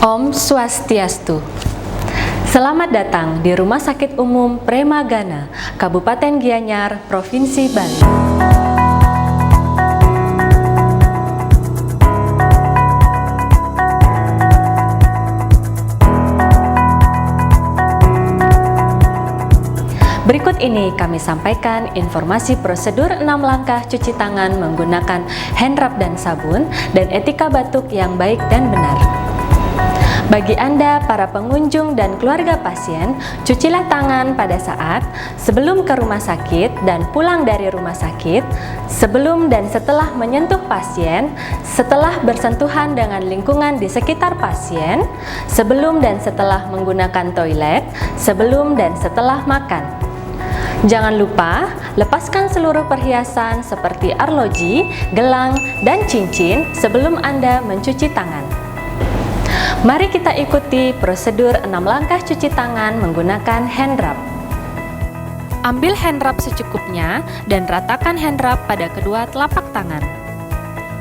Om Swastiastu. Selamat datang di Rumah Sakit Umum Premagana, Kabupaten Gianyar, Provinsi Bali. Berikut ini kami sampaikan informasi prosedur 6 langkah cuci tangan menggunakan hand rub dan sabun dan etika batuk yang baik dan benar. Bagi Anda, para pengunjung dan keluarga pasien, cucilah tangan pada saat sebelum ke rumah sakit dan pulang dari rumah sakit, sebelum dan setelah menyentuh pasien, setelah bersentuhan dengan lingkungan di sekitar pasien, sebelum dan setelah menggunakan toilet, sebelum dan setelah makan. Jangan lupa, lepaskan seluruh perhiasan seperti arloji, gelang, dan cincin sebelum Anda mencuci tangan. Mari kita ikuti prosedur 6 langkah cuci tangan menggunakan hand rub. Ambil hand rub secukupnya dan ratakan hand rub pada kedua telapak tangan.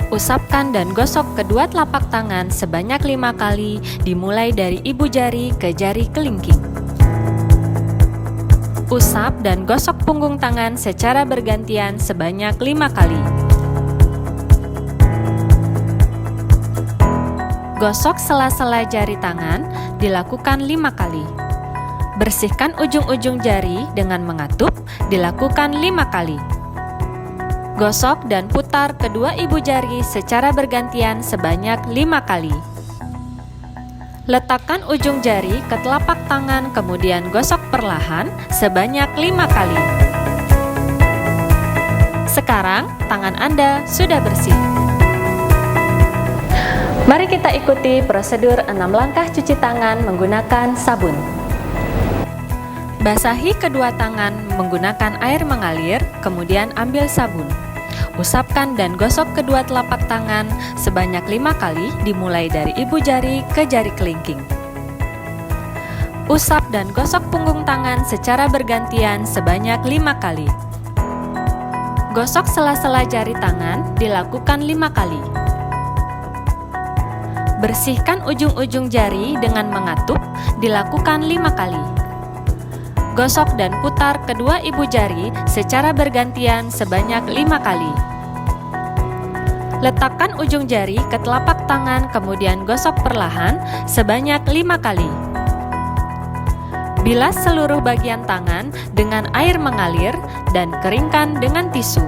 Usapkan dan gosok kedua telapak tangan sebanyak 5 kali dimulai dari ibu jari ke jari kelingking. Usap dan gosok punggung tangan secara bergantian sebanyak 5 kali. Gosok sela-sela jari tangan dilakukan 5 kali. Bersihkan ujung-ujung jari dengan mengatup dilakukan 5 kali. Gosok dan putar kedua ibu jari secara bergantian sebanyak 5 kali. Letakkan ujung jari ke telapak tangan kemudian gosok perlahan sebanyak 5 kali. Sekarang tangan Anda sudah bersih. Mari kita ikuti prosedur 6 langkah cuci tangan menggunakan sabun. Basahi kedua tangan menggunakan air mengalir, kemudian ambil sabun. Usapkan dan gosok kedua telapak tangan sebanyak 5 kali dimulai dari ibu jari ke jari kelingking. Usap dan gosok punggung tangan secara bergantian sebanyak 5 kali. Gosok sela-sela jari tangan dilakukan 5 kali. Bersihkan ujung-ujung jari dengan mengatup dilakukan 5 kali. Gosok dan putar kedua ibu jari secara bergantian sebanyak 5 kali. Letakkan ujung jari ke telapak tangan kemudian gosok perlahan sebanyak 5 kali. Bilas seluruh bagian tangan dengan air mengalir dan keringkan dengan tisu.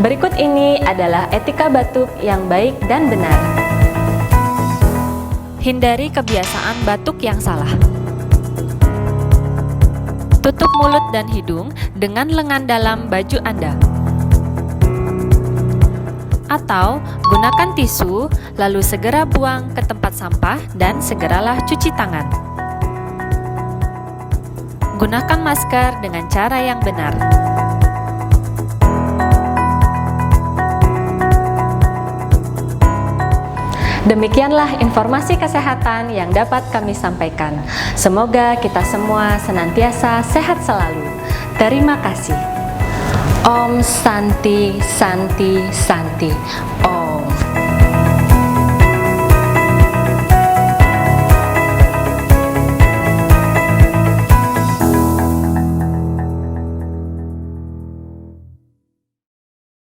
Berikut ini adalah etika batuk yang baik dan benar. Hindari kebiasaan batuk yang salah. Tutup mulut dan hidung dengan lengan dalam baju Anda. Atau gunakan tisu, lalu segera buang ke tempat sampah dan segeralah cuci tangan. Gunakan masker dengan cara yang benar. Demikianlah informasi kesehatan yang dapat kami sampaikan. Semoga kita semua senantiasa sehat selalu. Terima kasih. Om Santi Santi Santi. Om